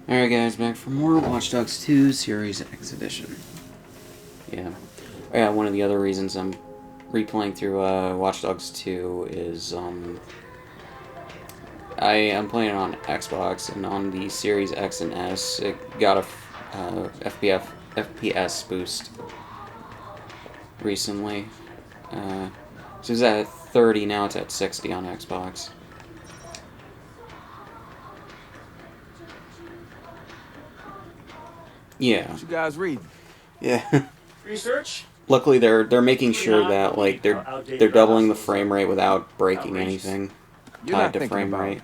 Alright guys, back for more Watch Dogs 2 Series X Edition. Yeah. Oh, yeah, one of the other reasons I'm replaying through Watch Dogs 2 is I'm playing it on Xbox, and on the Series X and S it got a FPS boost recently. So it's at 30, now it's at 60 on Xbox. Yeah. What you guys reading? Yeah. Research? Luckily, they're making sure that like they're doubling the frame rate without breaking anything tied to frame rate.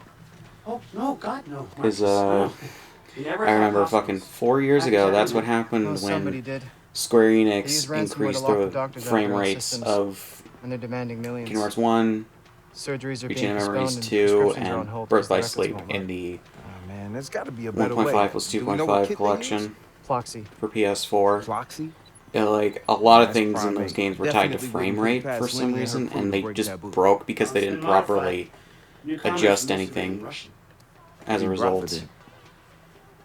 Oh no, God no. Because I remember fucking 4 years ago, that's what happened when Square Enix increased the frame rates of and they're demanding millions. Kingdom Hearts 1, Surgeries are Reaching being Memories postponed 2, and and Birth by Sleep in the Oh man, there's got to be a better 1.5 way. plus Do we know what 2.5 kit they use? collection Floxy. for PS4. Floxy? Yeah, like, a lot of That's things in prime those bait. games were tied to Definitely frame wouldn't rate put it for past some Winnie and her reason, crew and to they break just that book. broke because they didn't properly adjust anything as a Maybe Bradford result. did.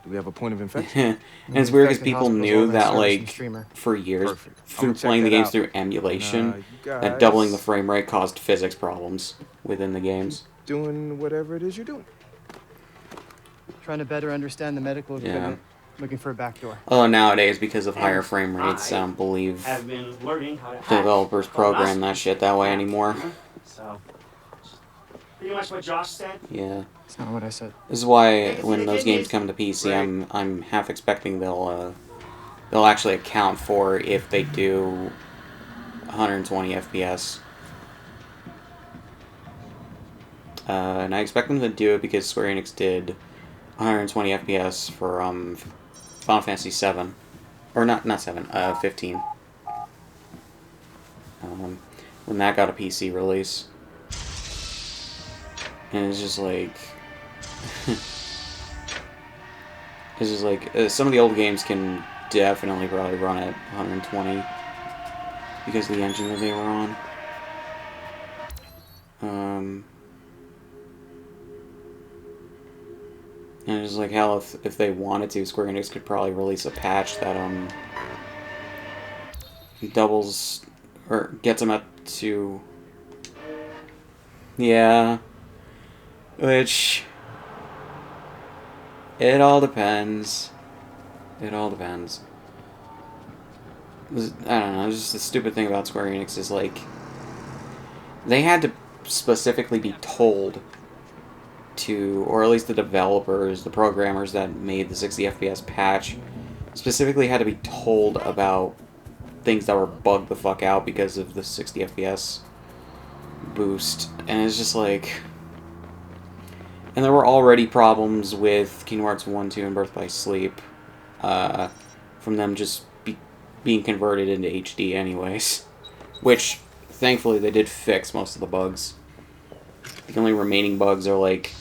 Do we have a point of infection? And it's weird because Infected people hospitals knew only that, service like, and streamer. for years, Perfect. I'm through gonna check playing the that games out. through emulation, You that doubling the guys frame rate caused physics problems within the games. doing whatever it is you're doing. Trying to better understand the medical Yeah. equipment. Looking for a backdoor. Although nowadays, because of higher frame rates, I don't believe have been learning how to hack developers program that shit that way anymore. So, pretty much what Josh said. Yeah. That's not what I said. This is why when those games come to PC, I'm half expecting they'll actually account for if they do 120 FPS. And I expect them to do it because Square Enix did 120 FPS for Final Fantasy 7, or not 7, 15. When that got a PC release, and it's just like. It's just like, some of the old games can definitely probably run at 120 because of the engine that they were on. And it's like, hell, if they wanted to, Square Enix could probably release a patch that, doubles, or gets them up to, yeah, which... It all depends. It all depends. I don't know, just the stupid thing about Square Enix is, like, they had to specifically be told to, or at least the developers, the programmers that made the 60 FPS patch, specifically had to be told about things that were bugged the fuck out because of the 60 FPS boost. And it's just like... And there were already problems with Kingdom Hearts 1, 2, and Birth by Sleep from them just being converted into HD anyways. Which, thankfully, they did fix most of the bugs. The only remaining bugs are, like,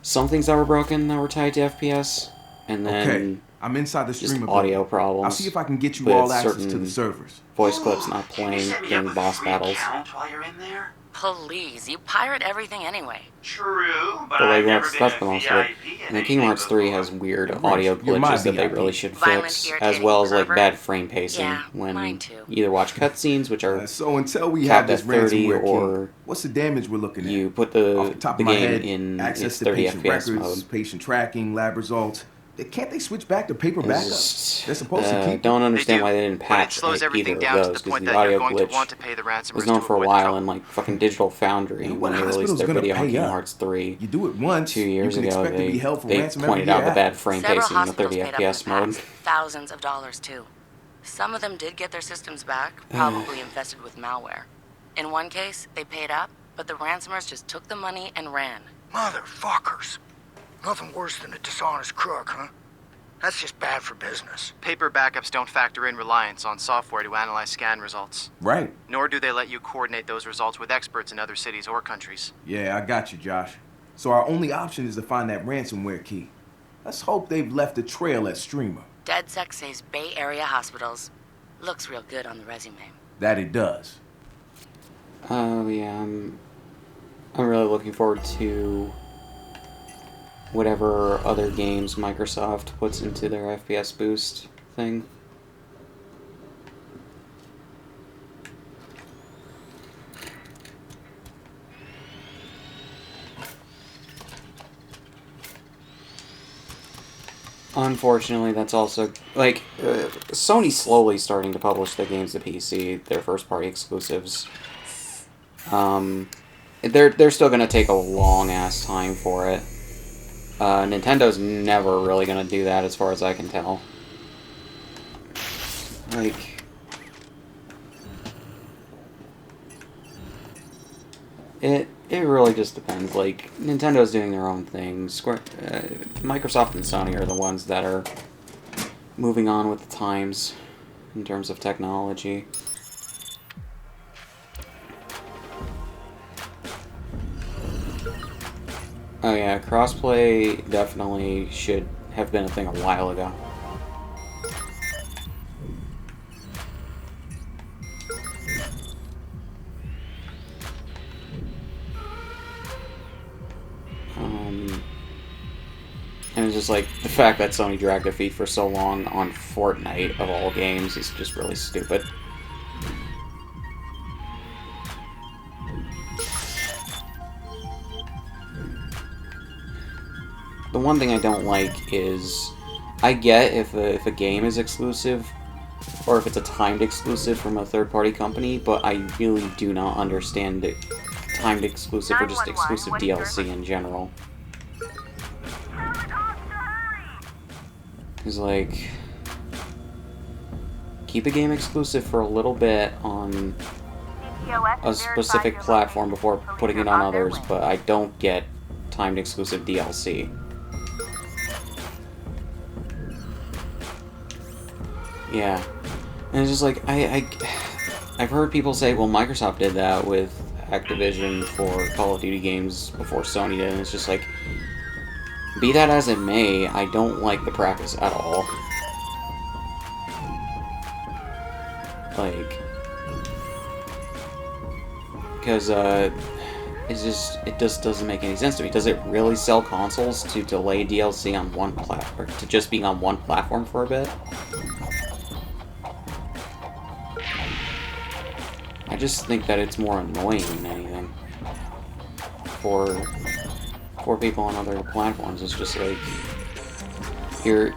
some things that were broken that were tied to FPS, and then Okay, I'm inside the just streamer audio building. problems. I'll see if I can get you with all access to certain the servers. voice clips not playing during boss battles. While you're in there? Please, you pirate everything anyway. True, but But like I've never that's been the a most of it. VIP And then Kingdom Hearts 3 has weird audio You're my glitches that they VIP. really should Violent, fix, as irritating well as like pervert? bad frame pacing Yeah, when mine too. you either watch cutscenes, which are So until we have capped at this 30, ransomware or key, what's the damage we're looking at? you put Off the the top the of my game head, in access its to 30 patient FPS records, mode. patient tracking, lab results. Can't they switch back to paper backup? Just, They're supposed to keep. don't understand do, why they didn't but it patch slows either everything of down to those, the because point the that you're audio going to glitch want to pay the ransomers was known to for a avoid the while trouble. in like fucking Digital Foundry You know when what they released hospital's their gonna video on pay Kingdom up? Hearts 3. You do it once, 2 years you can ago, expect to be held for they ransom pointed every out year the bad after. frame Several pacing in the hospitals 30 paid up in FPS the mode. past, thousands of dollars too. Some of them did get their systems back, probably infested with malware. In one case, they paid up, but the ransomers just took the money and ran. Motherfuckers. Nothing worse than a dishonest crook, huh? That's just bad for business. Paper backups don't factor in reliance on software to analyze scan results. Right. Nor do they let you coordinate those results with experts in other cities or countries. Yeah, I got you, Josh. So our only option is to find that ransomware key. Let's hope they've left a trail at Streamer. DedSec says Bay Area hospitals. Looks real good on the resume. That it does. Oh yeah, I'm really looking forward to whatever other games Microsoft puts into their FPS boost thing. Unfortunately, that's also like Sony's slowly starting to publish the games to PC, their first-party exclusives. They're still gonna take a long ass time for it. Nintendo's never really gonna do that, as far as I can tell. Like, it really just depends. Like, Nintendo's doing their own thing. Microsoft and Sony are the ones that are moving on with the times in terms of technology. Oh yeah, crossplay definitely should have been a thing a while ago. And it's just like, the fact that Sony dragged their feet for so long on Fortnite, of all games, is just really stupid. The one thing I don't like is, I get if a game is exclusive, or if it's a timed exclusive from a third-party company, but I really do not understand it. Timed exclusive or just exclusive DLC in general. It's like, keep a game exclusive for a little bit on a specific platform before putting it on others, but I don't get timed exclusive DLC. Yeah. And it's just like, I've heard people say, well, Microsoft did that with Activision for Call of Duty games before Sony did, and it's just like, be that as it may, I don't like the practice at all. Like, because, it just doesn't make any sense to me. Does it really sell consoles to delay DLC on one platform, to just being on one platform for a bit? I just think that it's more annoying than anything. For people on other platforms, it's just like, you're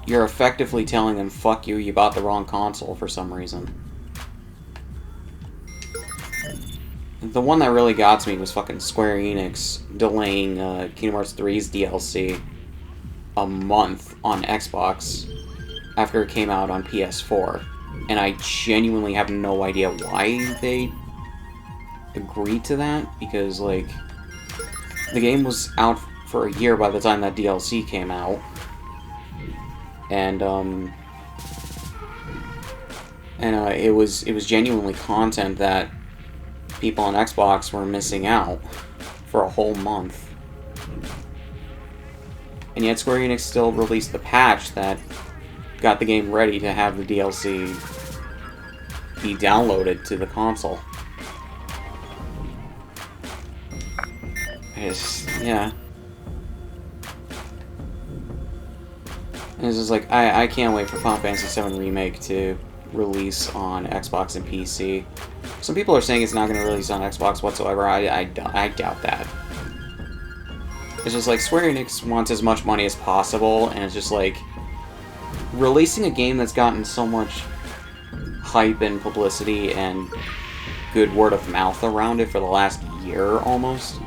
effectively telling them, fuck you, you bought the wrong console for some reason. The one that really got to me was fucking Square Enix delaying Kingdom Hearts 3's DLC a month on Xbox after it came out on PS4. And I genuinely have no idea why they agreed to that, because, like, the game was out for a year by the time that DLC came out. And, it was genuinely content that people on Xbox were missing out for a whole month. And yet Square Enix still released the patch that got the game ready to have the DLC be downloaded to the console. Yeah. And it's just like, I can't wait for Final Fantasy VII Remake to release on Xbox and PC. Some people are saying it's not going to release on Xbox whatsoever. I doubt that. It's just like, Square Enix wants as much money as possible, and it's just like, releasing a game that's gotten so much hype and publicity and good word of mouth around it for the last year almost,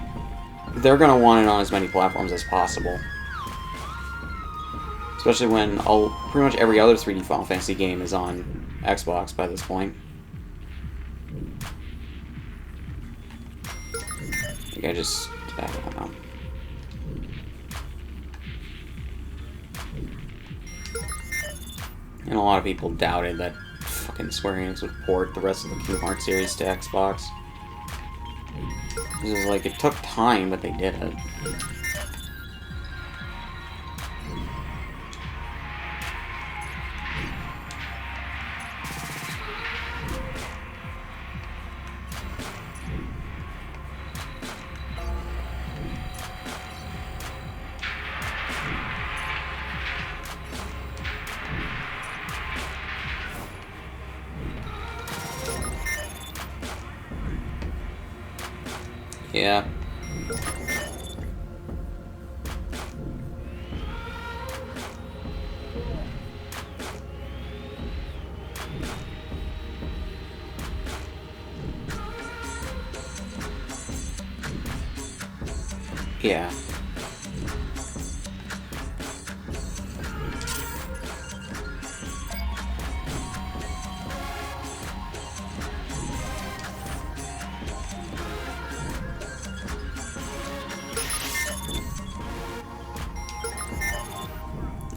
they're going to want it on as many platforms as possible. Especially when pretty much every other 3D Final Fantasy game is on Xbox by this point. Like, I don't know. And a lot of people doubted that fucking Square Enix would port the rest of the Kingdom Hearts series to Xbox. It was like, it took time, but they did it. Yeah. Yeah.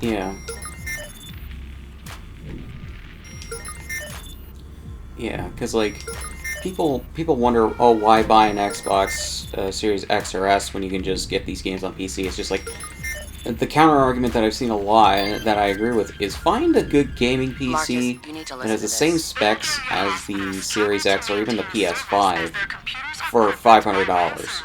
Yeah. Yeah, because, like, people wonder, oh, why buy an Xbox Series X or S when you can just get these games on PC? It's just like, the counter argument that I've seen a lot and that I agree with is find a good gaming PC Marcus, you need to that listen has to the same this. specs as the Series X or even the PS5 for $500.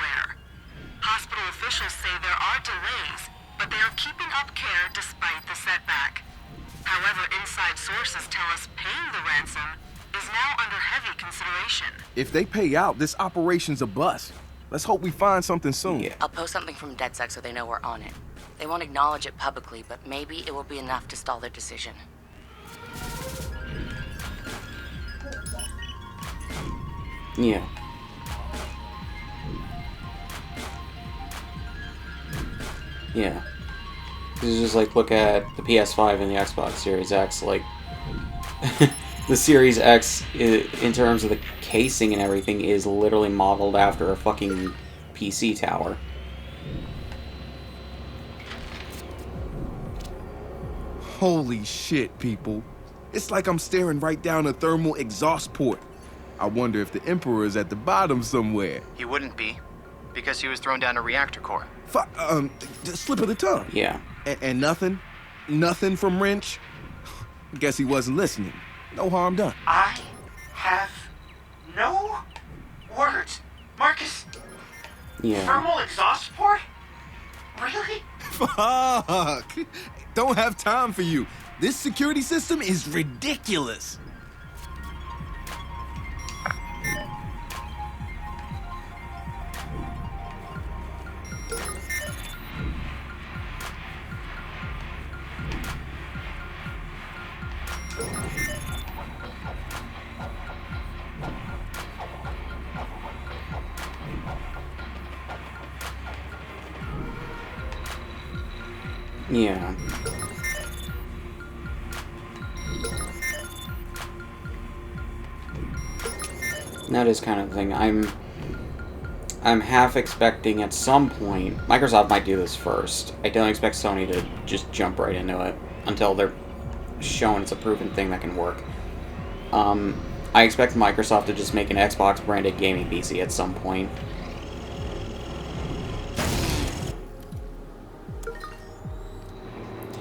Hospital officials say there are delays, but they are keeping up care despite the setback. However, inside sources tell us paying the ransom is now under heavy consideration. If they pay out, this operation's a bust. Let's hope we find something soon. Yeah. I'll post something from DedSec so they know we're on it. They won't acknowledge it publicly, but maybe it will be enough to stall their decision. Yeah. Yeah. It's just like, look at the PS5 and the Xbox Series X, like, the Series X, in terms of the casing and everything, is literally modeled after a fucking PC tower. Holy shit, people. It's like I'm staring right down a thermal exhaust port. I wonder if the Emperor's at the bottom somewhere. He wouldn't be, because he was thrown down a reactor core. Slip of the tongue. Yeah. And nothing? Nothing from Wrench? Guess he wasn't listening. No harm done. I have no words. Marcus, Yeah. thermal exhaust port? Really? Fuck! Don't have time for you. This security system is ridiculous. Yeah. That is kind of the thing. I'm half expecting at some point Microsoft might do this first. I don't expect Sony to just jump right into it until they're shown it's a proven thing that can work. I expect Microsoft to just make an Xbox branded gaming PC at some point.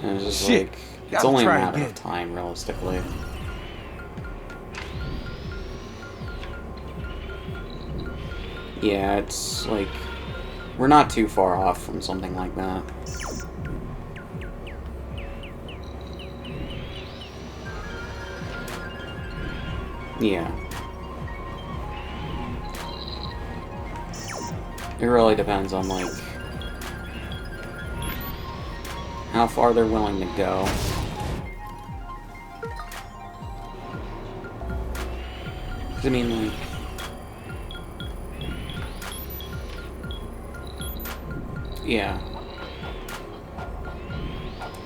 And it's just Shit. like, it's Gotta only a try matter again. of time, realistically. Yeah, it's like, we're not too far off from something like that. Yeah. It really depends on, like, how far they're willing to go. Cause, I mean, like, yeah.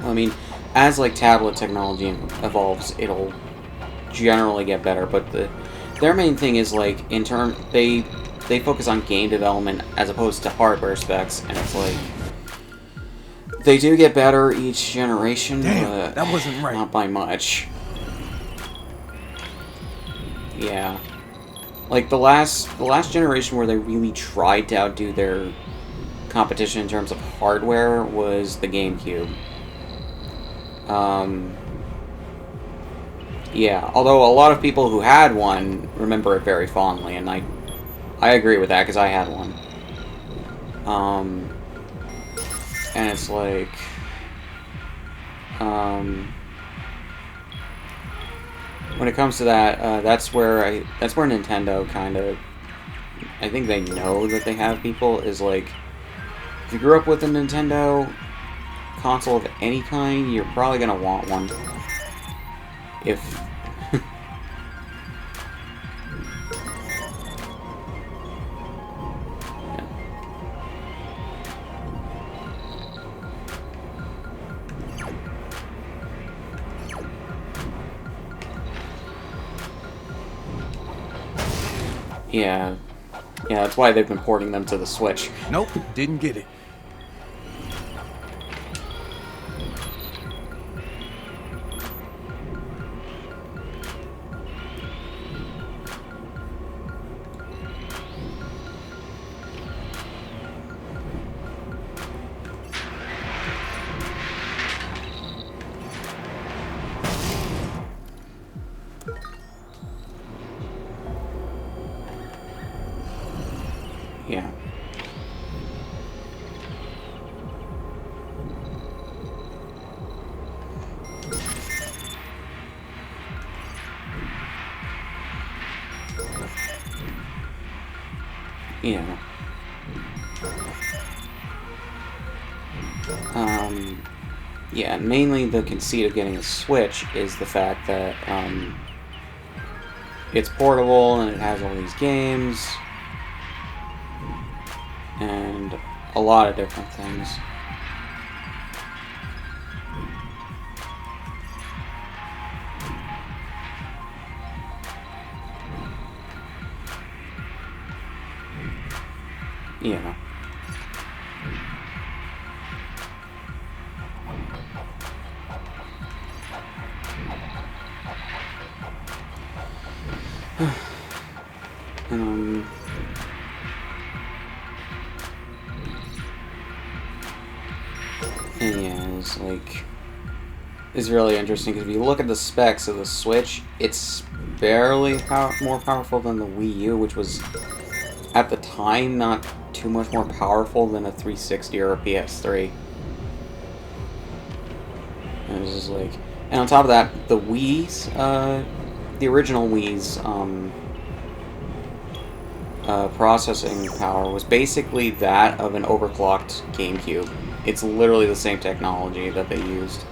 I mean, as, like, tablet technology evolves, it'll generally get better, but their main thing is, like, they focus on game development as opposed to hardware specs, and it's like, they do get better each generation, Damn, but that wasn't right. not by much. Yeah. Like, the last generation where they really tried to outdo their competition in terms of hardware was the GameCube. Yeah, although a lot of people who had one remember it very fondly, and I agree with that, because I had one. And it's like, when it comes to that, that's where Nintendo kind of I think they know that they have people, is like, if you grew up with a Nintendo console of any kind, you're probably gonna want one. If... Yeah. Yeah, that's why they've been porting them to the Switch. Nope, didn't get it. Yeah. Yeah. Yeah, mainly the conceit of getting a Switch is the fact that, it's portable and it has all these games and a lot of different things. Yeah. um, and yeah, it's like, it's really interesting because if you look at the specs of the Switch, it's barely more powerful than the Wii U, which was at the time not too much more powerful than a 360 or a PS3. And it was just like, and on top of that, the Wii's, the original Wii's, processing power was basically that of an overclocked GameCube. It's literally the same technology that they used.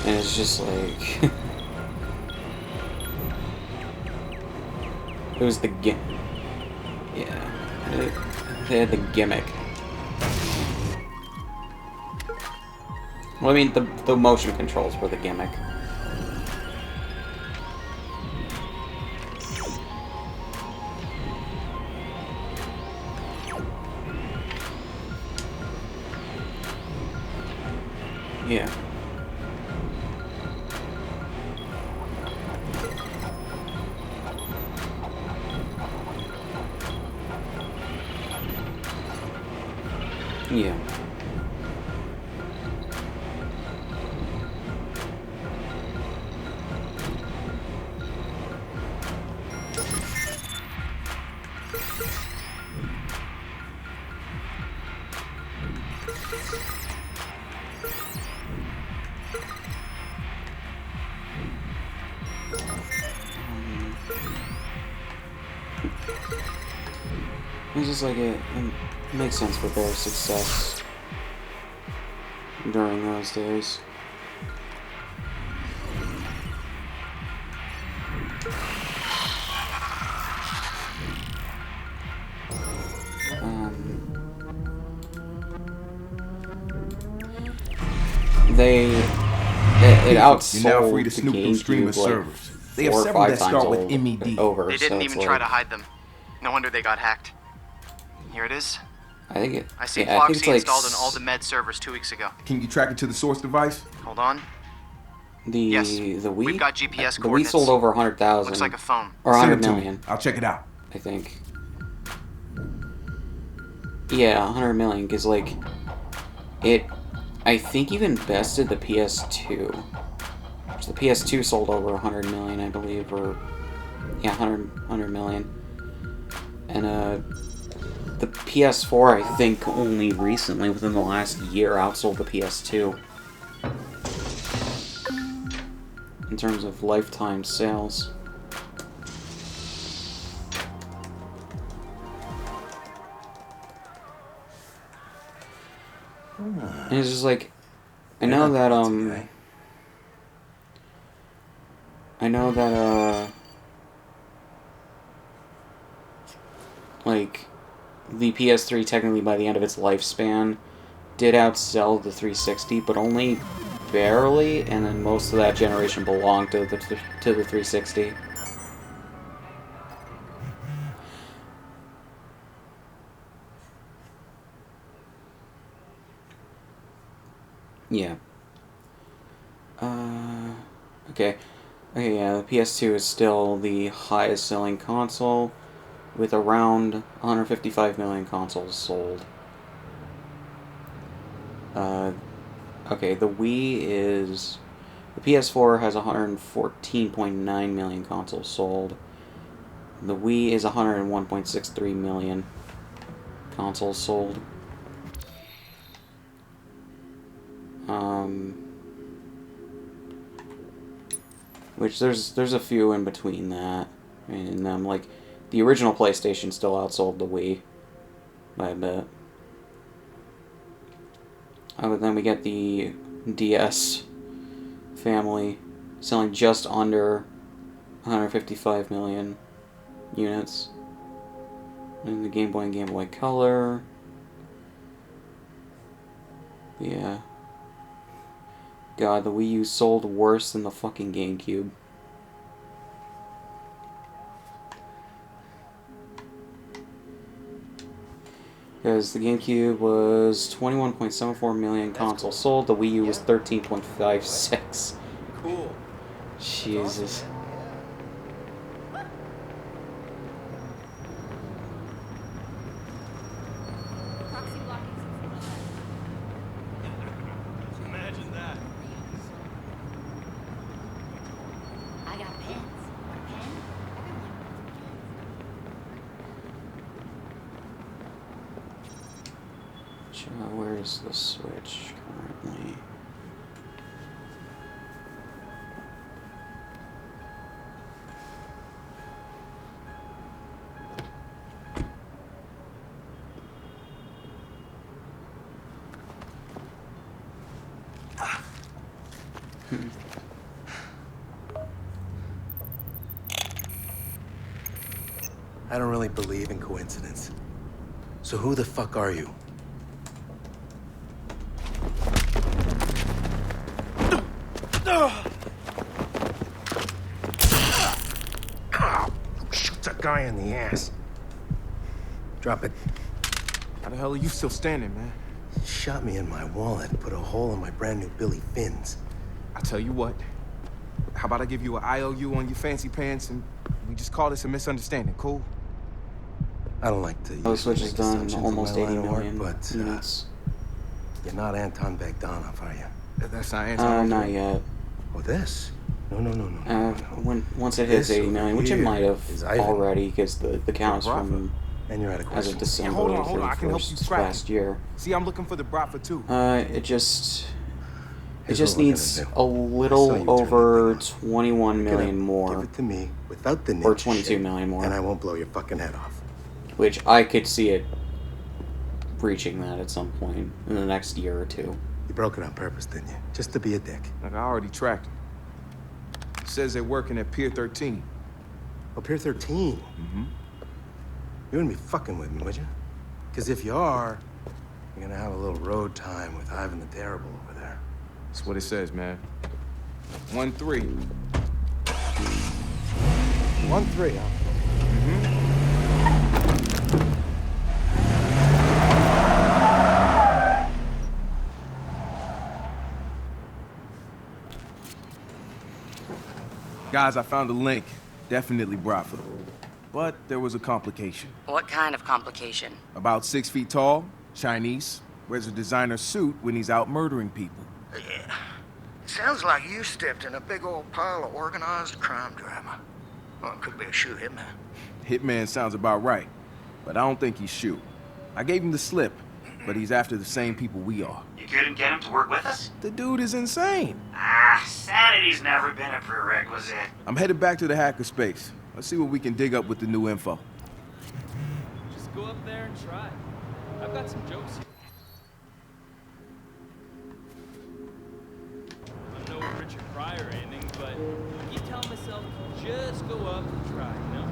And it's just like... it was the yeah. They had the gimmick. Well, I mean, the motion controls were the gimmick. Yeah. Yeah. It's just like it makes sense with their success during those days. It outsold You're now free to the snoop through streamer GameCube like servers. They have 4 or several 5 that times start with MED. over. They didn't so even it's try like, to hide them. No wonder they got hacked. Here it is. I think it. I see Yeah, I think it's Floxy like installed on all the med servers 2 weeks ago. Can you track it to the source device? Hold on. the Yes, the Wii. we've got GPS the Wii coordinates. sold over 100,000. Looks like a phone. Or Send 100 it to million, me. I'll check it out. I think. Yeah, 100 million, because, like, it, I think, even bested the PS2. The PS2 sold over 100 million, I believe, or, yeah, 100 million. And, the PS4, I think, only recently, within the last year, outsold the PS2. in terms of lifetime sales. And it's just like, I know that like, the PS3 technically by the end of its lifespan did outsell the 360, but only barely, and then most of that generation belonged to the 360. Yeah. Okay. Okay, yeah, the PS2 is still the highest selling console, with around 155 million consoles sold. Okay, the Wii is... The PS4 has 114.9 million consoles sold. The Wii is 101.63 million consoles sold. Which there's a few in between that. And like, the original PlayStation still outsold the Wii by a bit. But then we get the DS family selling just under 155 million units. And the Game Boy and Game Boy Color. Yeah. God, the Wii U sold worse than the fucking GameCube. Because the GameCube was 21.74 million consoles sold, the Wii U was 13.56. Cool. Jesus. Imagine that. I got pins. Pen? Where is the Switch currently? I don't really believe in coincidence. So who the fuck are you? Who shoots a guy in the ass? Drop it. How the hell are you still standing, man? Shot me in my wallet, put a hole in my brand new Billy Fins. I tell you what. How about I give you an IOU on your fancy pants and we just call this a misunderstanding, cool? I don't like to Oh, the Switch make has done assumptions in almost my 80 line of work, million but units. you're not Anton Bogdanov, are you? That's not Anton. Not yet. Oh, this? No. Once it hits This 80 million, which it here might have is Ivan. already, because the count's from And you're out of as of question. December Hold on, I can help you 31st track last year. See, I'm looking for the Bratva too. It just Here's what we're needs gonna do. a I saw you little turn over that thing on. 21 Pick it million up, more, Give it to me without the or ninja 22 shit, million more, and I won't blow your fucking head off. which I could see it reaching that at some point in the next year or two. You broke it on purpose, didn't you? Just to be a dick. Like, I already tracked him. Says they're working at Pier 13. Oh, Pier 13. Mm-hmm. You wouldn't be fucking with me, would you? Because if you are, you're gonna have a little road time with Ivan the Terrible over there. That's what it says, man. 1-3. 1-3, huh? Guys, I found a link. Definitely Bratva. But there was a complication. What kind of complication? About 6 feet tall, Chinese, wears a designer suit when he's out murdering people. Yeah. Sounds like you stepped in a big old pile of organized crime drama. Well, it could be a shoe hitman. Hitman sounds about right, but I don't think he's shoot. I gave him the slip. but he's after the same people we are. You couldn't get him to work with us? The dude is insane. Sanity's never been a prerequisite. I'm headed back to the hacker space. Let's see what we can dig up with the new info. Just go up there and try. I've got some jokes here. I'm no Richard Pryor or anything, but I keep telling myself just go up and try, you know?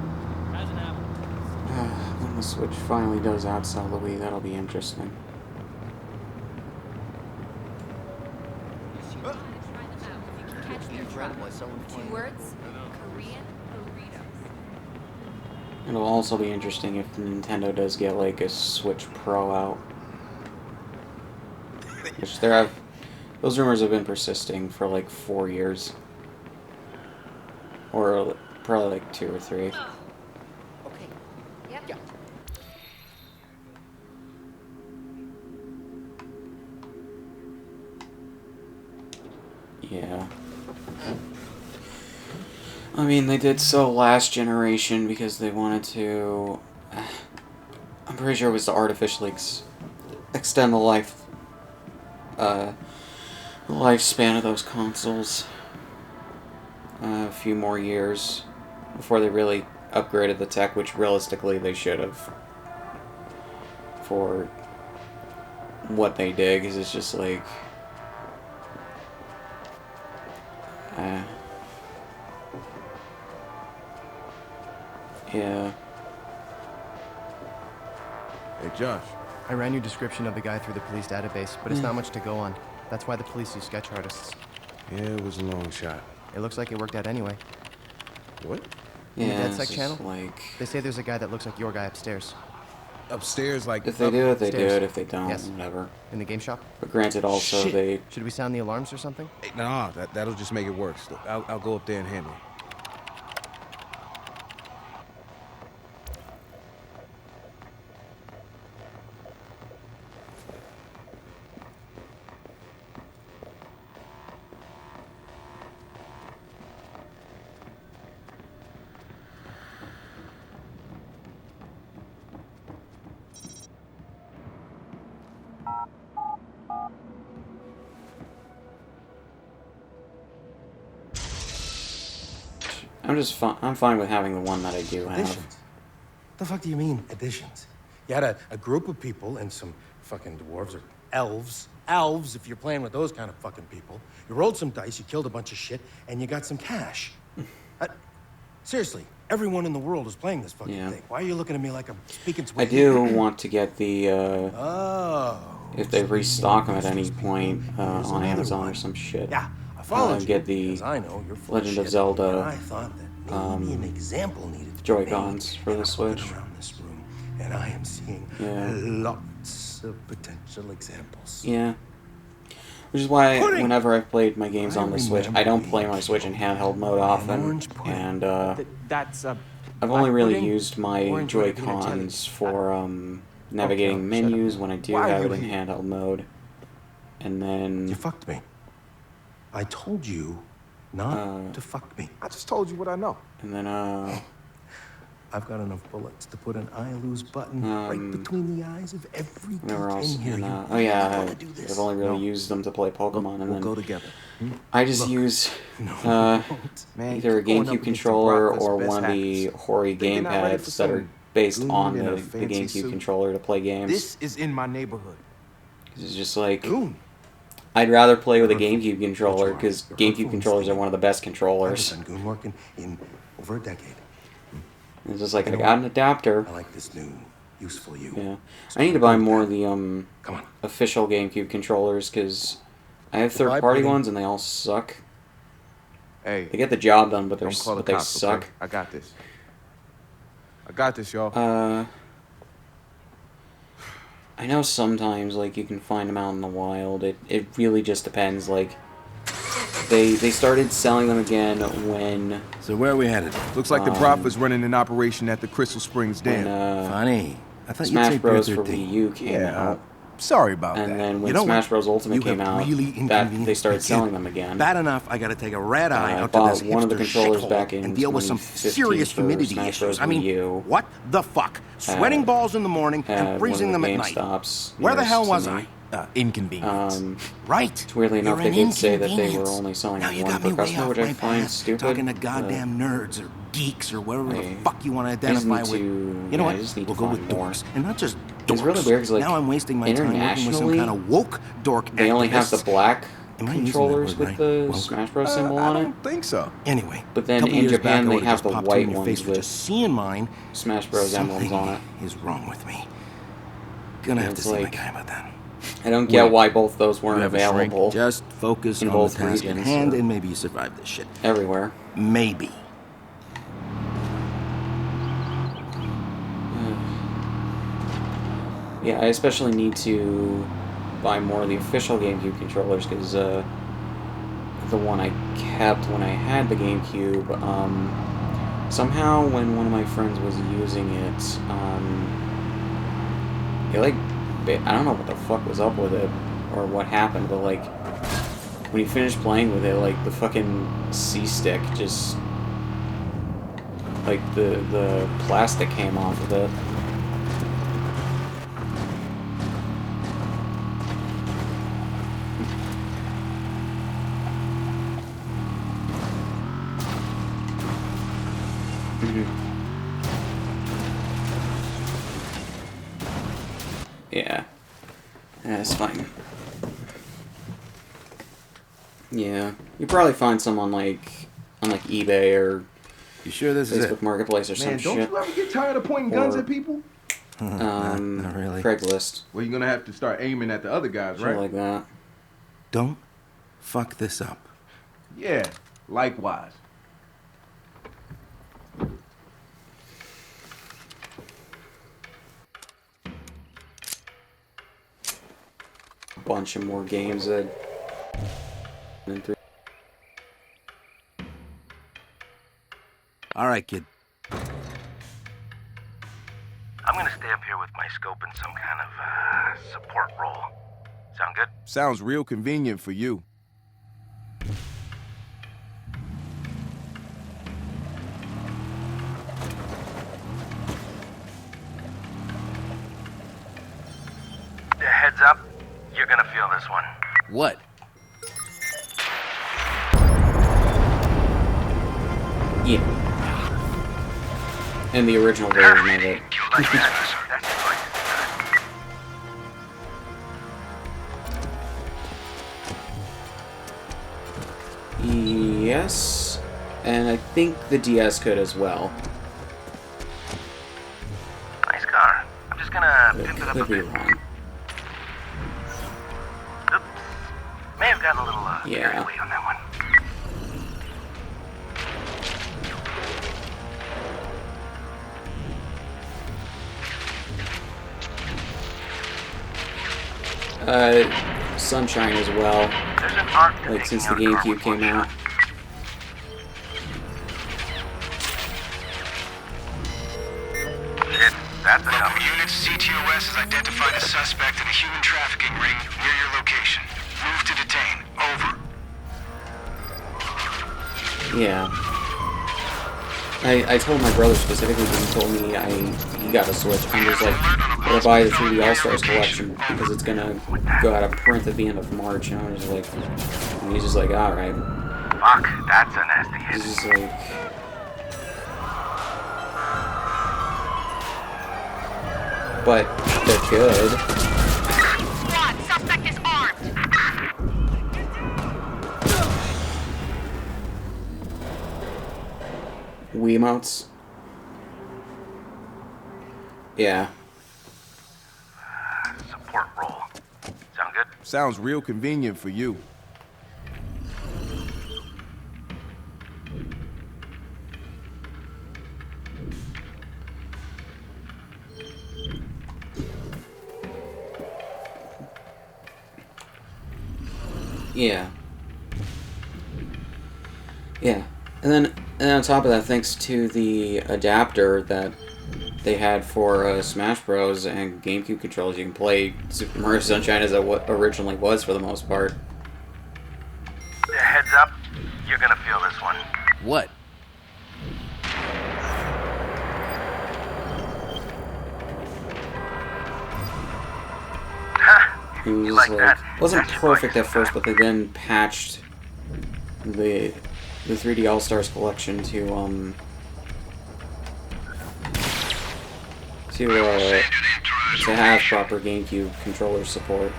Hasn't happened. When the Switch finally does outsell the Wii, that'll be interesting. Two words? Korean burritos. It'll also be interesting if Nintendo does get like a Switch Pro out. Which those rumors have been persisting for like 4 years. Or probably like 2 or 3. Okay. Yep. Yeah. Yeah. I mean, they did so last generation because they wanted to... I'm pretty sure it was to artificially extend the lifespan of those consoles a few more years before they really upgraded the tech, which realistically they should have for what they did, because it's just like... yeah. Hey, Josh. I ran your description of the guy through the police database, but it's not much to go on. That's why the police use sketch artists. Yeah, it was a long shot. It looks like it worked out anyway. What? In the Yeah, DedSec it's channel, just like... they say there's a guy that looks like your guy upstairs. Upstairs, like... If they do it, they do upstairs. it. If they don't, Yes. whatever. In the game shop? But granted, also, Shit. they... Should we sound the alarms or something? Hey, nah, that'll just make it worse. Look, I'll go up there and handle it. I'm fine with having the one that I do have. Additions? The fuck do you mean, additions? You had a group of people and some fucking dwarves or elves. Elves, if you're playing with those kind of fucking people. You rolled some dice, you killed a bunch of shit, and you got some cash. Seriously, everyone in the world is playing this fucking thing. Why are you looking at me like I'm speaking I Swahili? do want to get the, Oh. if they restock them at any point on Amazon or some shit. Yeah, I followed you, get the because I know you're full Legend of shit, Zelda and I thought that maybe an example needed to be Joy-Cons made. for the And I'm Switch. looking around this room, and I am seeing lots of potential examples. Yeah. Which is why Pudding! whenever I've played my games on the Switch, I don't play my Switch in handheld mode often, orange pudding. and That's I've only black really pudding, used my orange pudding, Joy-Cons for navigating Okay, shut up. menus when I do Why are have you it in here? handheld mode. And then... You fucked me. I told you not to fuck me. I just told you what I know. And then, I've got enough bullets to put an I lose button right between the eyes of every geek whatever else. in here. And, You oh yeah, gotta do this. I've only really No. used them to play Pokemon, and We'll then go together. I just Look. use No. Man, either a you're going up GameCube against the controller Broncos' or best one of the hackers. Hori Think you're not ready for gamepads that are some based goon on in a the fancy GameCube suit? controller to play games. This is in my neighborhood. It's just like... Goon. I'd rather play with a Hurtful. GameCube controller, Which one? because You're GameCube hurtful controllers are and one of the best I've controllers. done goon working in over a decade. It's just like, You I know got what? an adapter. I like this new, useful you. Yeah. So I need to buy go more with of the Come on. official GameCube controllers, because I have Goodbye, third-party Pudding. ones and they all suck. Hey, They get the job done, but don't call the they cops, suck. okay? I got this. I got this, y'all. I know sometimes, like, you can find them out in the wild. It really just depends. Like, they started selling them again when So where are we headed? Looks like the Prophet's running an operation at the Crystal Springs when Dam. Funny. I thought Smash you'd say Bros. Pier for 13. Wii U came Yeah. out. Sorry about that. And then when You know Smash what? Bros. Ultimate You came have out, really that they inconvenienced started me, kid. selling them again. Bad enough, I gotta take a red eye I out to this bought one of the hipster controllers shithole back in and deal with some 2015 serious for humidity Smash Bros. issues. I mean, Wii U. what the fuck? Sweating balls in the morning and freezing them one at of the night. GameStops Where the hell nearest was to me. I? Inconvenience. Right. Weirdly enough, You're they an did say that they were inconvenience. only selling Now you one got per me way customer, off which my I find path, stupid. talking to goddamn nerds or geeks or whatever the fuck you want to I just identify need with. to- You know yeah, what? I just need We'll to go with find more. dorks, and not just dorks. It's really weird 'cause, like, now I'm wasting my time working with some internationally, kind of woke dork. They only have the activists. black Am I using that controllers word with right? the Woke? Smash Bros. Symbol I on it. don't think so. Anyway, But then couple in years Japan, back, I they would've have just the popped white two in your face ones for with just seeing mine. Smash Bros. Emblems on it. Is wrong with me. Gonna have to It's see my like- guy about that. I don't get Wait. why both those weren't You have a shrink. available Just focus in on both the task at regions, hand, so- and maybe you survive this shit. everywhere. Maybe. Yeah, I especially need to buy more of the official GameCube controllers because the one I kept when I had the GameCube, somehow when one of my friends was using it, I don't know what the fuck was up with it or what happened, but like when he finished playing with it, like the fucking C-stick just like the plastic came off of it. Yeah. That's fine. Yeah. You probably find some on like eBay or You sure this is Facebook it? Marketplace or some Man, don't shit. you ever get tired of pointing guns Or- at people? Not really. Craigslist. Well, you're gonna have to start aiming at the other guys, Shit right? like that. Don't fuck this up. Yeah, likewise. Bunch of more games that. All right, kid. I'm gonna stay up here with my scope in some kind of support role. Sound good? Sounds real convenient for you. Heads up, you're gonna feel this one. What? Yeah. And the original version of it. That's good. Yes. And I think the DS could as well. Nice car. I'm just gonna pimp it up a Could be bit. wrong. Oops. May have gotten a little Yeah. carried away on that one. Sunshine as well. There's an arc to Like taking since the out a car GameCube with one came out. shot. Shit, that's a Local units, CTOS has identified a suspect in a human trafficking ring near your location. Move to detain. Over. Yeah. I told my brother specifically when he told me he got a Switch. I'm just like, I'm gonna buy the 3D All-Stars collection because it's gonna go out of print at the end of March. And I was like, and he's just like, alright. Fuck, that's a nasty hit. He's just like, but they're good. Squad, suspect is armed. Wiimotes. Yeah. Support role. Sound good? Sounds real convenient for you. Yeah. Yeah. And then on top of that, thanks to the adapter that they had for Smash Bros. And GameCube controllers. You can play Super Mario Sunshine as it originally was for the most part. Heads up, you're gonna feel this one. What? It was like like that? wasn't That's perfect like at first, but they then patched the 3D All Stars collection to have proper GameCube controller support,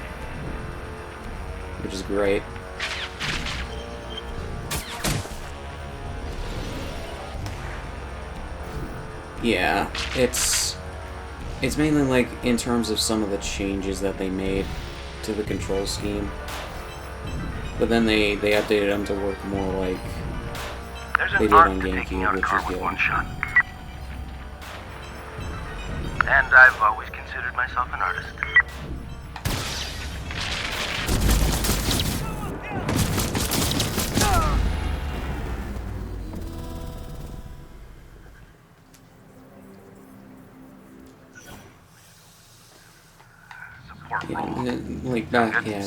which is great. Yeah, it's mainly like in terms of some of the changes that they made to the control scheme, but then they updated them to work more like they did on GameCube, which is good. One shot. And I've always considered myself an artist.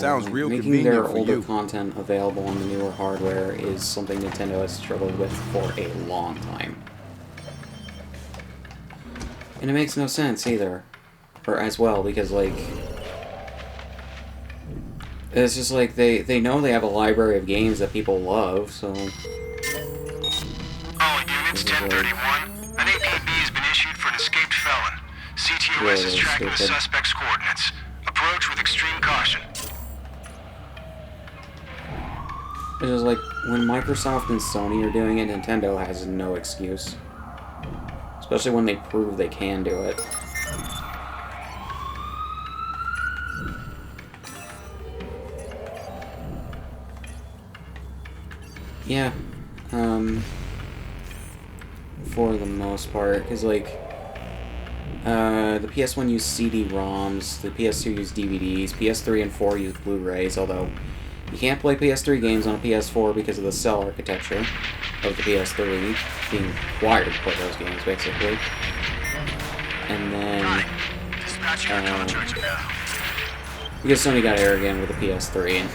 Sounds real making convenient their for older you. content available on the newer hardware is something Nintendo has struggled with for a long time. And it makes no sense either. Or as well, because like it's just like they know they have a library of games that people love, so All units 1031. An APB has been issued for an escaped felon. CTOS is tracking the suspect's coordinates. Approach with extreme caution. it's just like when Microsoft and Sony are doing it, Nintendo has no excuse. Especially when they prove they can do it. Yeah, for the most part, because like, the PS1 used CD-ROMs, the PS2 used DVDs, PS3 and 4 used Blu-rays, although you can't play PS3 games on a PS4 because of the cell architecture of the PS3 being required to play those games, basically. And then, because Sony got arrogant with the PS3 and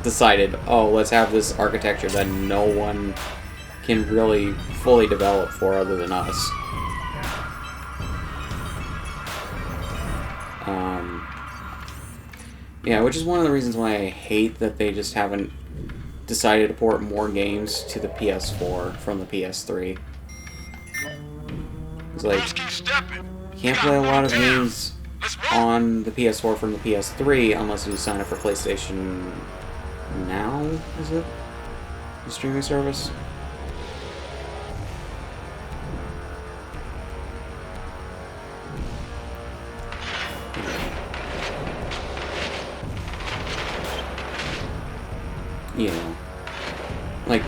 decided, oh, let's have this architecture that no one can really fully develop for other than us. Yeah, which is one of the reasons why I hate that they just haven't decided to port more games to the PS4 from the PS3. It's like, you can't play a lot of games on the PS4 from the PS3 unless you sign up for PlayStation Now, is it? The streaming service? You know, like,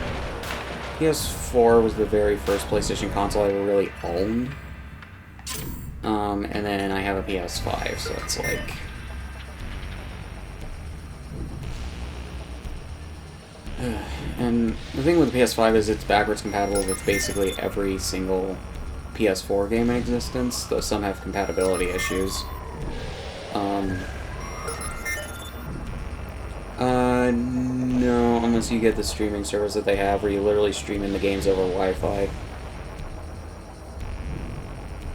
PS4 was the very first PlayStation console I ever really owned. And then I have a PS5, so it's like... And the thing with the PS5 is it's backwards compatible with basically every single PS4 game in existence, though some have compatibility issues. No, unless you get the streaming service that they have, where you literally stream in the games over Wi-Fi.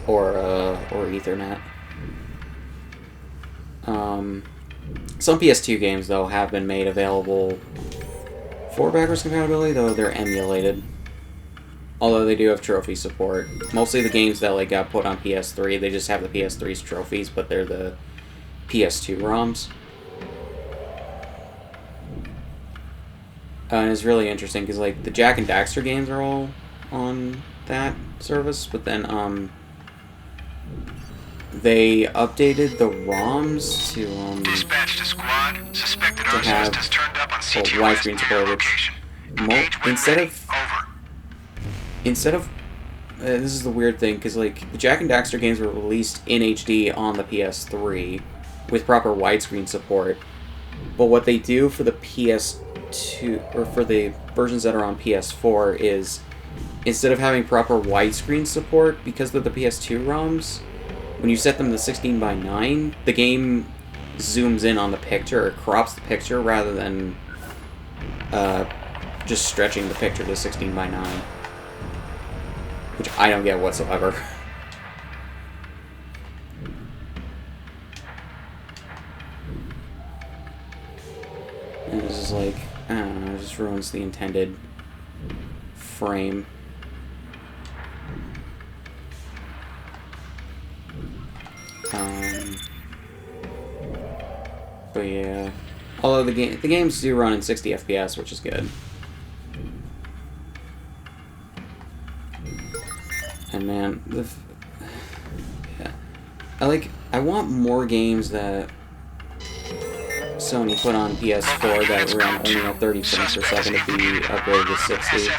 Or Ethernet. Some PS2 games, though, have been made available for backwards compatibility, though they're emulated. Although they do have trophy support. Mostly the games that like got put on PS3, they just have the PS3's trophies, but they're the PS2 ROMs. And it's really interesting because like the Jak and Daxter games are all on that service, but then they updated the ROMs to Dispatched a squad. Suspected to have arsonist has turned up on widescreen support, which instead of this is the weird thing because like the Jak and Daxter games were released in HD on the PS3 with proper widescreen support, but what they do for the PS2 or for the versions that are on PS4 is instead of having proper widescreen support because of the PS2 ROMs, when you set them to 16:9, the game zooms in on the picture or crops the picture rather than just stretching the picture to 16:9, which I don't get whatsoever. And this is like, I don't know, it just ruins the intended frame. But yeah, although the games do run in 60 FPS, which is good. And man, yeah, I want more games that Sony put on PS4 that run only at 30 frames per second if we upgrade to 60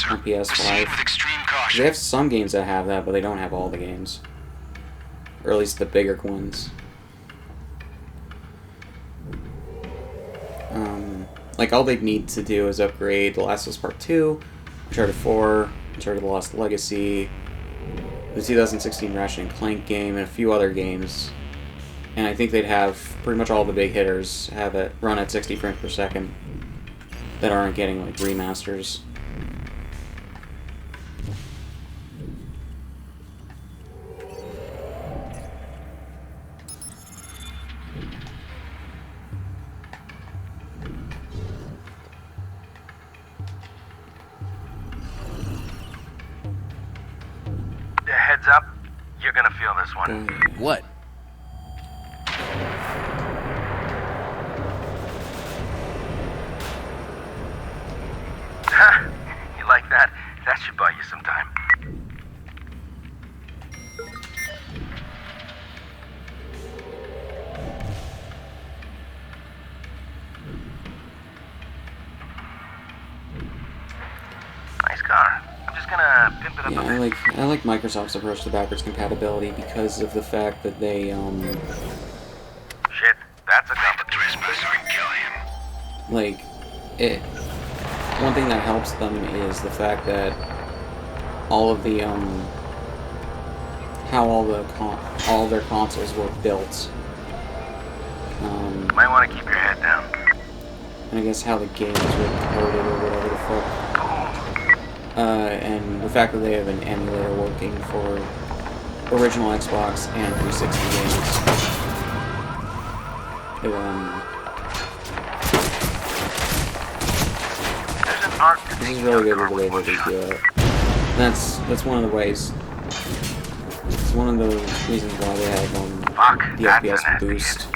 on PS5. They have some games that have that, but they don't have all the games. Or at least the bigger ones. Like, all they need to do is upgrade The Last of Us Part 2, Uncharted 4, Uncharted The Lost Legacy, the 2016 Ratchet & Clank game, and a few other games. And I think they'd have pretty much all the big hitters have it run at 60 frames per second that aren't getting, like, remasters. Heads up, you're gonna feel this one. What? You like that? That should buy you some time. Nice car. I'm just gonna pimp it up a bit. I like Microsoft's approach to backwards compatibility because of the fact that they Shit, that's a complication. Kill him. like it. One thing that helps them is the fact that all of the how all their consoles were built. Might want to keep your head down. And I guess how the games were coded or whatever the fuck. And the fact that they have an emulator working for original Xbox and 360 games. This is really good the way that they do it. That's one of the ways. It's one of the reasons why they have the FPS boost.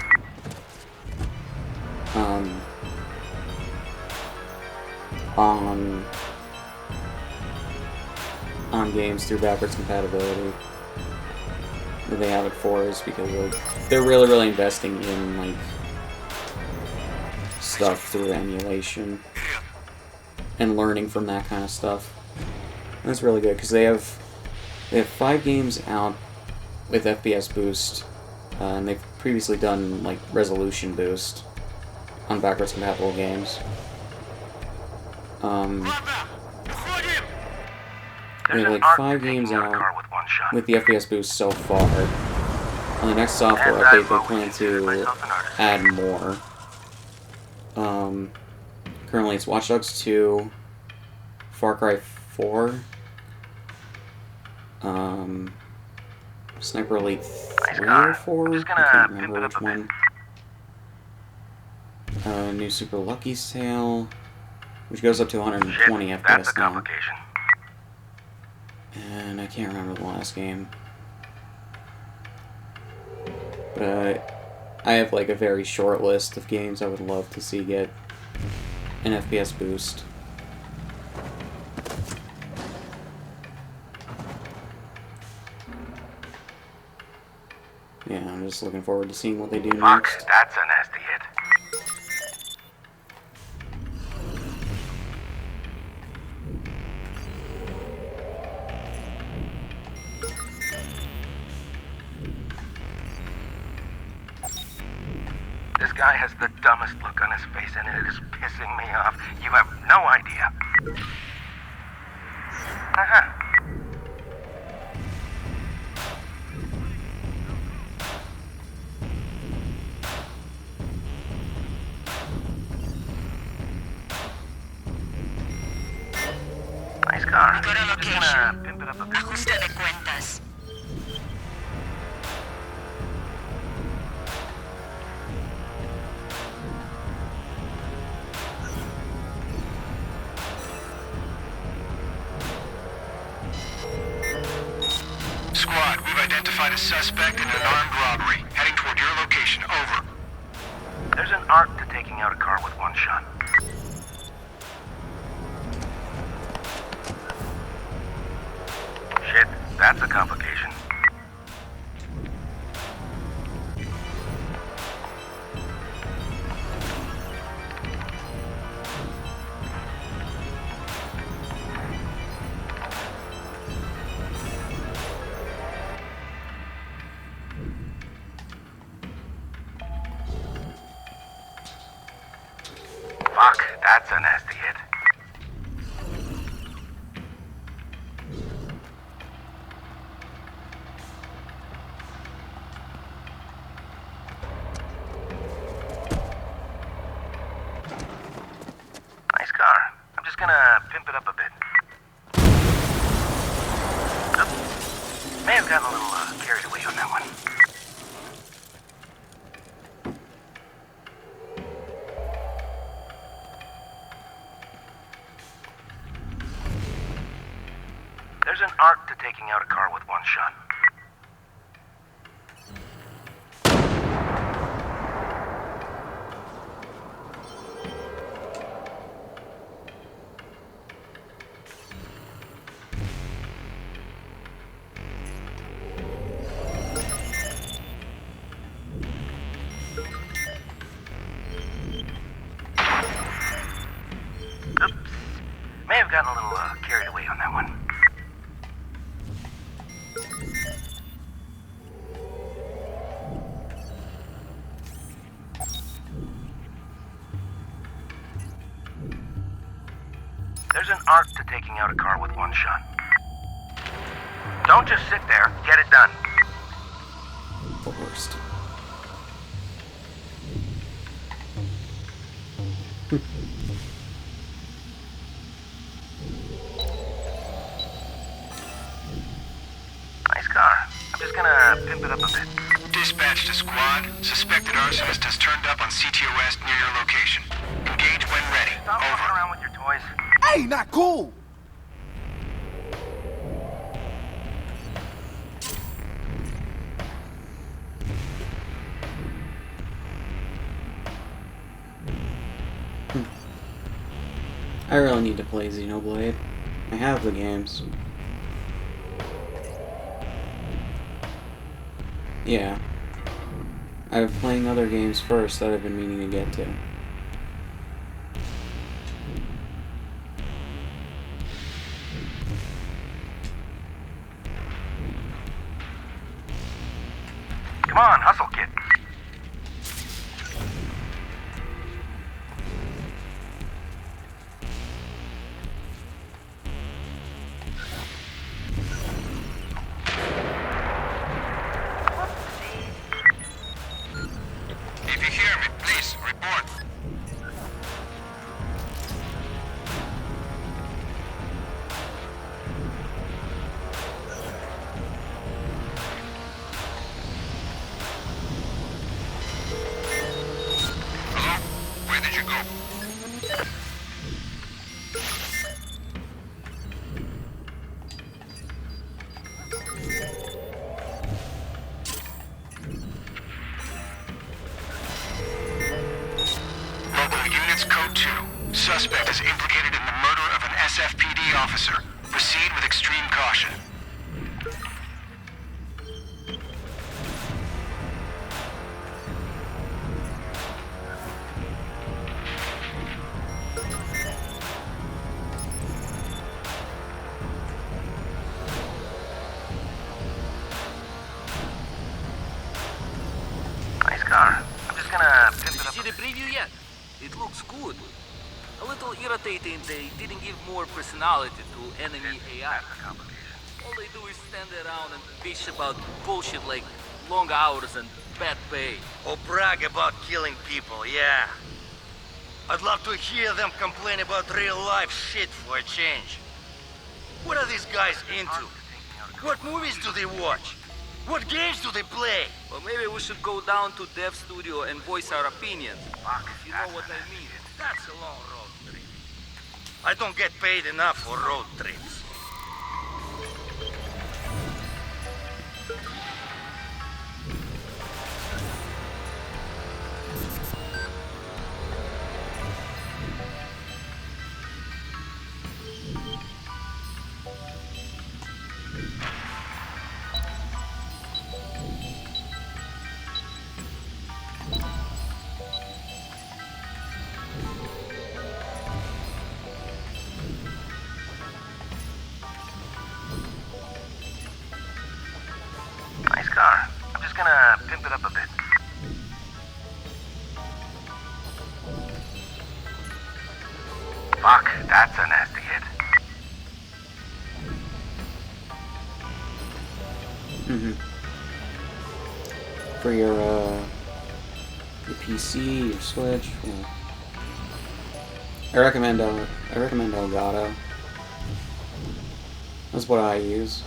On games through backwards compatibility. What they have it for is because they're really investing in like stuff through emulation and learning from that kind of stuff. And that's really good because they have 5 games out with FPS boost, and they've previously done like resolution boost on backwards compatible games. They have like 5 games out with the FPS boost so far. On the next software update, they plan to add more. Currently, it's Watch Dogs 2, Far Cry 4, Sniper Elite 3 or 4. I can't remember which one. New Super Lucky's Tale, which goes up to 120 FPS now. And I can't remember the last game. But I have like a very short list of games I would love to see get an FPS boost. Yeah, I'm just looking forward to seeing what they do next. That's a nasty hit. This guy has the dumbest look on his face, and it is pissing me off. You have no idea. Uh-huh. Nice car. Go to I'm just gonna pimp it up a bit. Ajuste de cuentas. Squad, we've identified a suspect in an armed robbery. Heading toward your location. Over. There's an art to taking out a car with one shot. Shit, that's a complication. Fuck, that's a nasty hit. Nice car. I'm just gonna pimp it up a bit. Oops. May have gotten a little carried away on that one. There's an art to taking out a car with one shot. Oops. May have gotten a little carried away on that one. There's an art to taking out a car with one shot. Don't just sit there, get it done. The worst. Nice car. I'm just gonna pimp it up a bit. Dispatch to squad. Suspected arsonist has turned up on CTOS near your location. Engage when ready. Stop fucking Over. around with your toys. Hey, not cool. I really need to play Xenoblade. I have the games. Yeah. I'm playing other games first that I've been meaning to get to. Come on, hustle, kid. If you hear me, please report. Hello? Where did you go? Local units code 2. Suspect is implicated in the murder of an SFPD officer. Proceed with extreme caution. Nice car. I'm just gonna pimp it up. See the preview yet? It looks good. A little irritating they didn't give more personality to enemy AI. All they do is stand around and bitch about bullshit like long hours and bad pay. Or brag about killing people, yeah. I'd love to hear them complain about real-life shit for a change. What are these guys into? What movies do they watch? What games do they play? Well, maybe we should go down to Dev Studio and voice our opinions. If you know what I mean. That's a long road trip. I don't get paid enough for road trips. Nice car. I'm just gonna pimp it up a bit. Fuck, that's a nasty hit. For your PC, your Switch. Yeah. I recommend Elgato. That's what I use.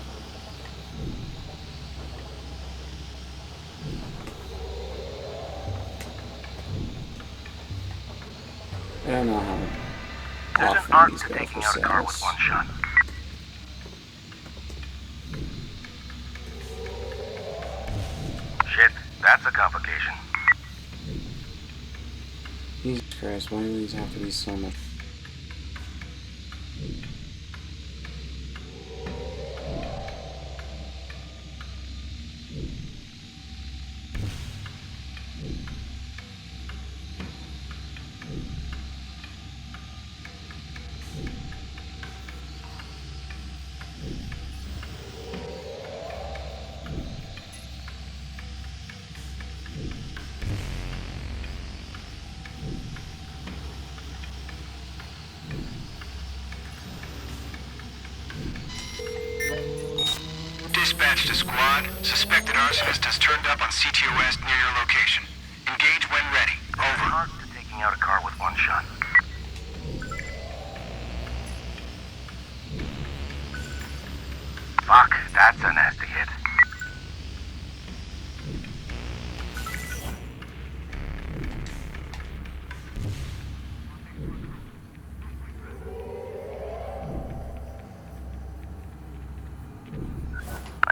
I don't know how There's an often art these to go taking for out a car with sales. one shot. Shit, that's a complication. Jesus Christ, why do these have to be so much? Dispatch to squad. Suspected arsonist has turned up on CTOS near your location. Engage when ready. Over. Art to taking out a car with one shot. Fuck, that's a nasty hit.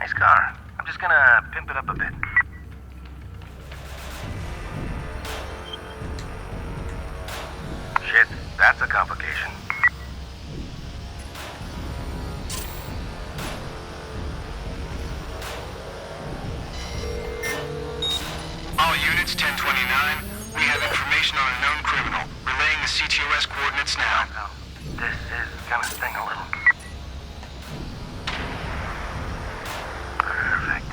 Nice car. I'm just gonna pimp it up a bit. Shit, that's a complication. All units, 1029. We have information on a known criminal. Relaying the CTOS coordinates now. This is gonna sting a little. Perfect.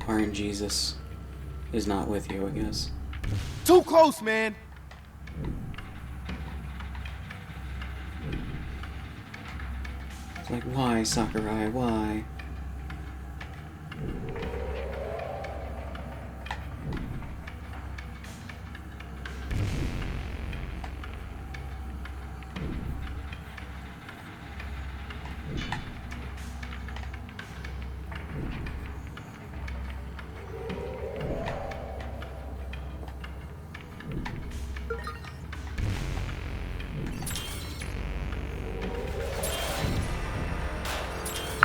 Iron Jesus is not with you, I guess. Too close, man. It's like, why, Sakurai, why?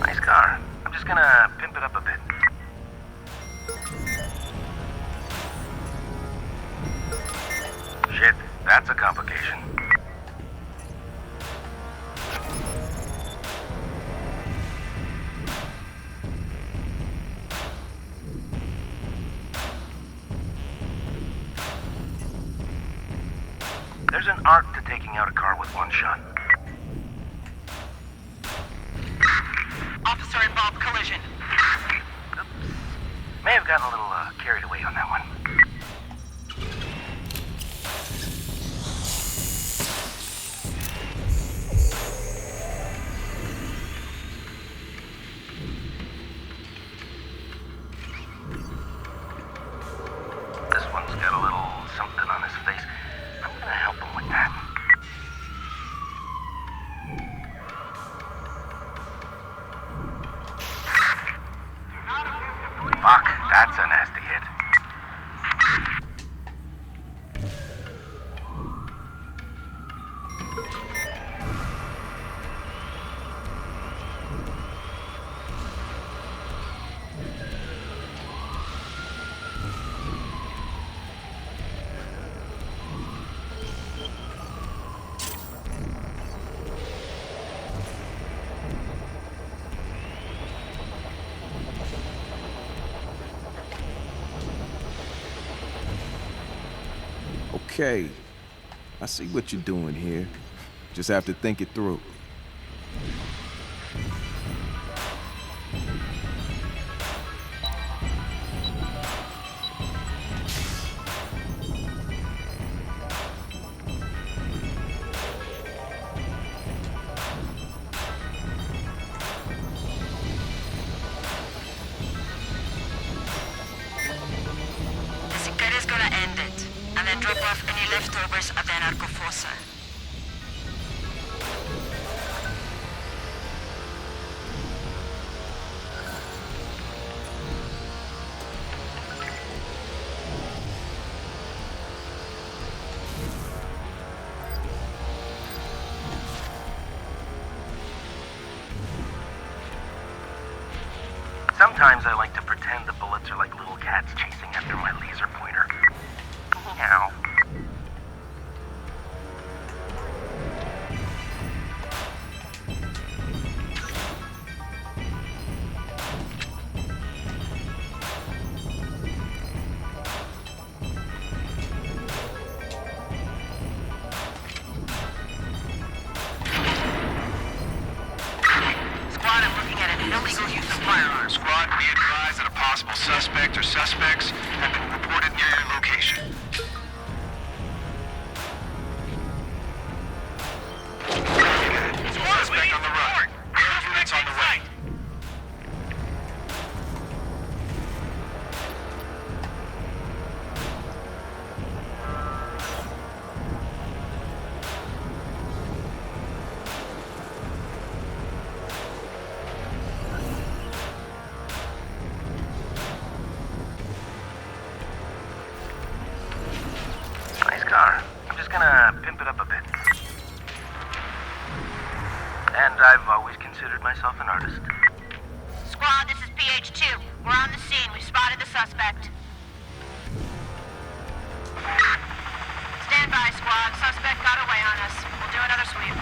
Nice car. There's an art to taking out a car with one shot. Officer involved collision. May have gotten a little carried away on that one. This one's got a little something on his face. I'm gonna help him with that. Fuck, that's a nasty hit. Okay, I see what you're doing here. Just have to think it through. The Secretary's gonna end it, and then drop off any leftovers at the Narcofosa. Sometimes I like to pretend the bullets are like little cats chasing after my laser pointer. Meow. Squad, I'm looking at an illegal use of firearms. Squad, be advised that a possible suspect or suspects have been reported near your location. Suspect on the run. Air units on the way. Nice car. I'm just gonna pimp it up a bit. And I've always considered myself an artist. Squad, this is PH2. We're on the scene. We've spotted the suspect. Stand by, squad. Suspect got away on us. We'll do another sweep.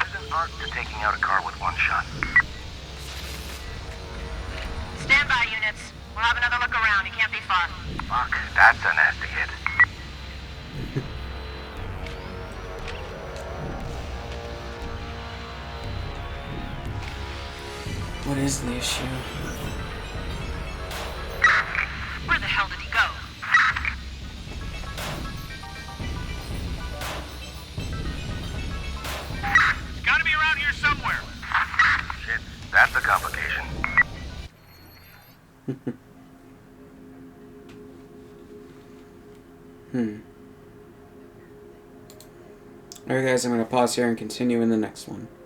There's an art to taking out a car with one shot. Stand by, units. We'll have another look around. He can't be far. Fuck, that's a nasty hit. What is the issue? Where the hell did he go? Gotta be around here somewhere. Shit, that's a complication. Alright guys, I'm going to pause here and continue in the next one.